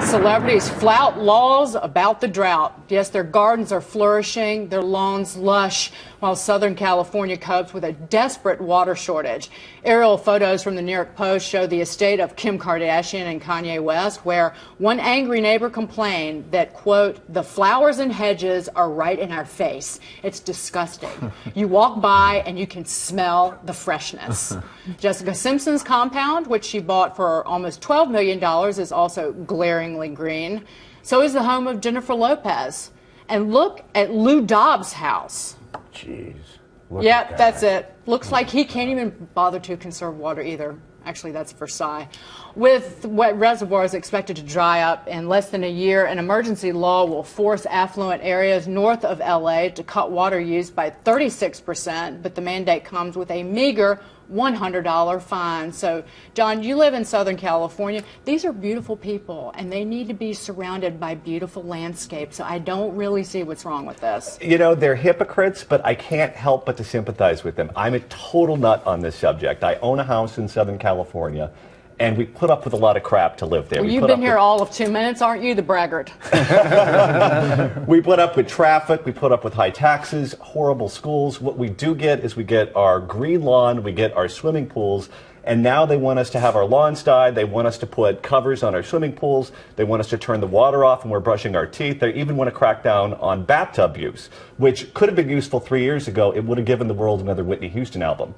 Celebrities flout laws about the drought. Yes, their gardens are flourishing, their lawns lush, while Southern California copes with a desperate water shortage. Aerial photos from the New York Post show the estate of Kim Kardashian and Kanye West, where one angry neighbor complained that, quote, the flowers and hedges are right in our face. It's disgusting. You walk by and you can smell the freshness. Jessica Simpson's compound, which she bought for almost $12 million, is also glaringly green. So is the home of Jennifer Lopez. And look at Lou Dobbs' house. Jeez. Yep, that's it. Looks like he can't even bother to conserve water either. Actually, that's Versailles. With wet reservoirs expected to dry up in less than a year, an emergency law will force affluent areas north of L.A. to cut water use by 36%, but the mandate comes with a meager $100 fine. So, John, you live in Southern California. These are beautiful people, and they need to be surrounded by beautiful landscapes. So I don't really see what's wrong with this. You know, they're hypocrites, but I can't help but to sympathize with them. I'm a total nut on this subject. I own a house in Southern California, and we put up with a lot of crap to live there. Well, you've been here all of 2 minutes, aren't you, the braggart? We put up with traffic, we put up with high taxes, horrible schools. What we do get is we get our green lawn, we get our swimming pools, and now they want us to have our lawns dyed, they want us to put covers on our swimming pools, they want us to turn the water off when we're brushing our teeth, they even want to crack down on bathtub use, which could have been useful 3 years ago. It would have given the world another Whitney Houston album.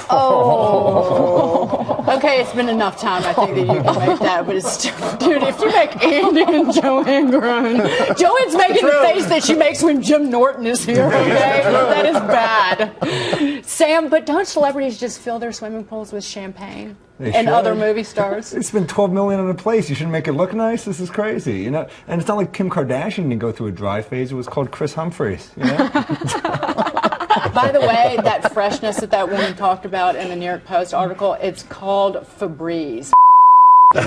Oh. Okay, it's been enough time, I think, that you can make that, but it's still, dude, if you make Andy and Joanne groan, Joanne's making the face that she makes when Jim Norton is here, okay? That is bad. Sam, but don't celebrities just fill their swimming pools with champagne? And other movie stars? They spend $12 million on a place. You shouldn't make it look nice. This is crazy, you know? And it's not like Kim Kardashian didn't go through a dry phase. It was called Chris Humphries, you know? By the way, that freshness that woman talked about in the New York Post article, it's called Febreze. But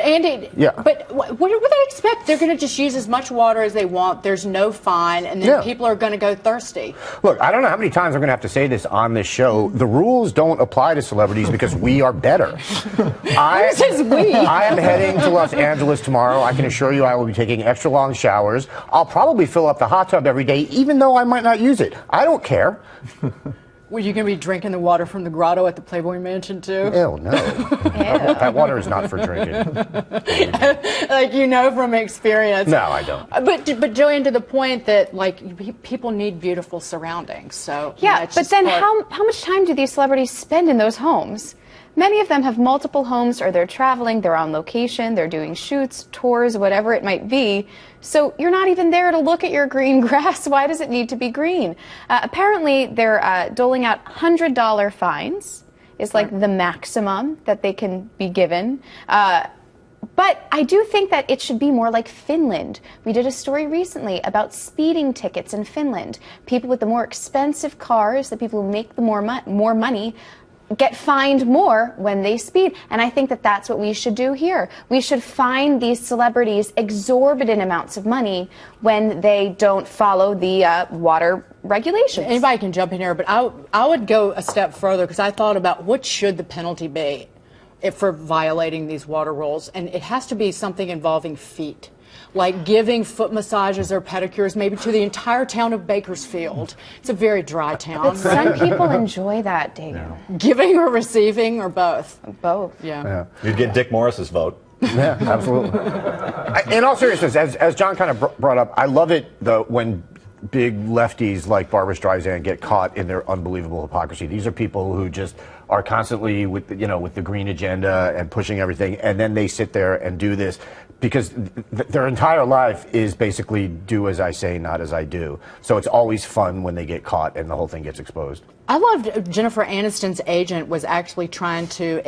Andy, but what do they expect? They're going to just use as much water as they want. There's no fine, and then people are going to go thirsty. Look, I don't know how many times I'm going to have to say this on this show. The rules don't apply to celebrities because we are better. Who says we? I am heading to Los Angeles tomorrow. I can assure you I will be taking extra long showers. I'll probably fill up the hot tub every day, even though I might not use it. I don't care. Were you going to be drinking the water from the grotto at the Playboy Mansion, too? Ew, no. That water is not for drinking. Like, you know from experience. No, I don't. But Joanne, to the point that, like, people need beautiful surroundings. So yeah, but then how much time do these celebrities spend in those homes? Many of them have multiple homes, or they're traveling, they're on location, they're doing shoots, tours, whatever it might be. So you're not even there to look at your green grass. Why does it need to be green? Apparently, they're doling out $100 fines. Is like the maximum that they can be given. But I do think that it should be more like Finland. We did a story recently about speeding tickets in Finland. People with the more expensive cars, the people who make the more money, get fined more when they speed. And I think that that's what we should do here. We should fine these celebrities exorbitant amounts of money when they don't follow the water regulations. Anybody can jump in here, but I would go a step further, because I thought about what should the penalty be for violating these water rules. And it has to be something involving feet. Like giving foot massages or pedicures maybe to the entire town of Bakersfield. It's a very dry town. But some people enjoy that, Daniel. Giving or receiving, or both? Both. Yeah. You'd get Dick Morris's vote. Yeah, absolutely. In all seriousness, as John kind of brought up, I love it though when big lefties like Barbra Streisand get caught in their unbelievable hypocrisy. These are people who just are constantly with the green agenda and pushing everything, and then they sit there and do this because their entire life is basically do as I say, not as I do. So it's always fun when they get caught and the whole thing gets exposed. I loved Jennifer Aniston's agent was actually trying to,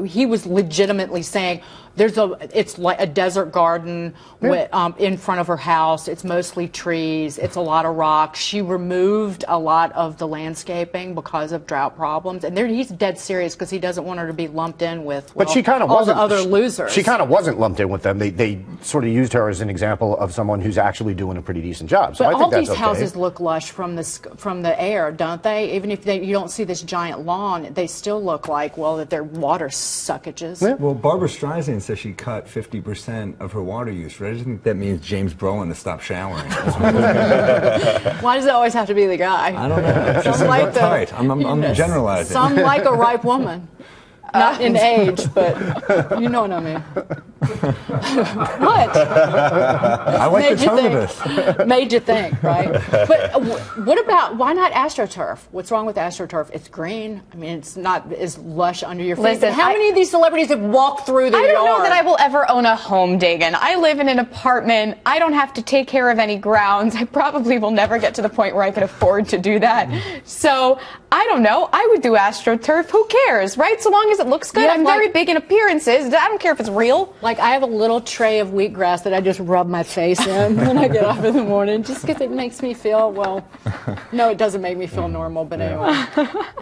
he was legitimately saying it's like a desert garden in front of her house. It's mostly trees. It's a lot of rocks. She removed a lot of the landscaping because of drought problems. And he's dead serious because he doesn't want her to be lumped in with but she kind of all the other losers. She kind of wasn't lumped in with them. They sort of used her as an example of someone who's actually doing a pretty decent job. So but I think all that's these houses look lush from the air, don't they? Even if you don't see this giant lawn, they still look like, well, that they're water suckages. Well, Barbara Streisand says she cut 50% of her water use. Right? I think that means James Brolin to stop showering. Why does it always have to be the guy? I don't know. She seems like uptight. I'm generalizing. Some like a ripe woman. Not in age, but you know what I mean. What? I like the tone of this. Made you think, right? But what about, why not AstroTurf? What's wrong with AstroTurf? It's green. I mean, it's not as lush under your feet. Listen, How many of these celebrities have walked through the yard? I don't know that I will ever own a home, Dagan. I live in an apartment. I don't have to take care of any grounds. I probably will never get to the point where I can afford to do that. So, I don't know. I would do AstroTurf. Who cares, right? So long as it looks good. Yeah, I'm very big in appearances. I don't care if it's real. Like, I have a little tray of wheatgrass that I just rub my face in when I get up in the morning, just because it makes me feel, well, no, it doesn't make me feel normal, but anyway.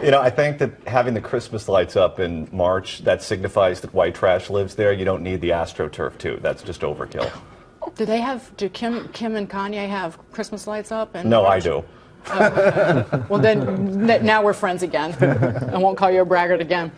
You know, I think that having the Christmas lights up in March, that signifies that white trash lives there. You don't need the AstroTurf, too. That's just overkill. Do Kim and Kanye have Christmas lights up? No, I do. Oh, okay. Well, then now we're friends again. I won't call you a braggart again.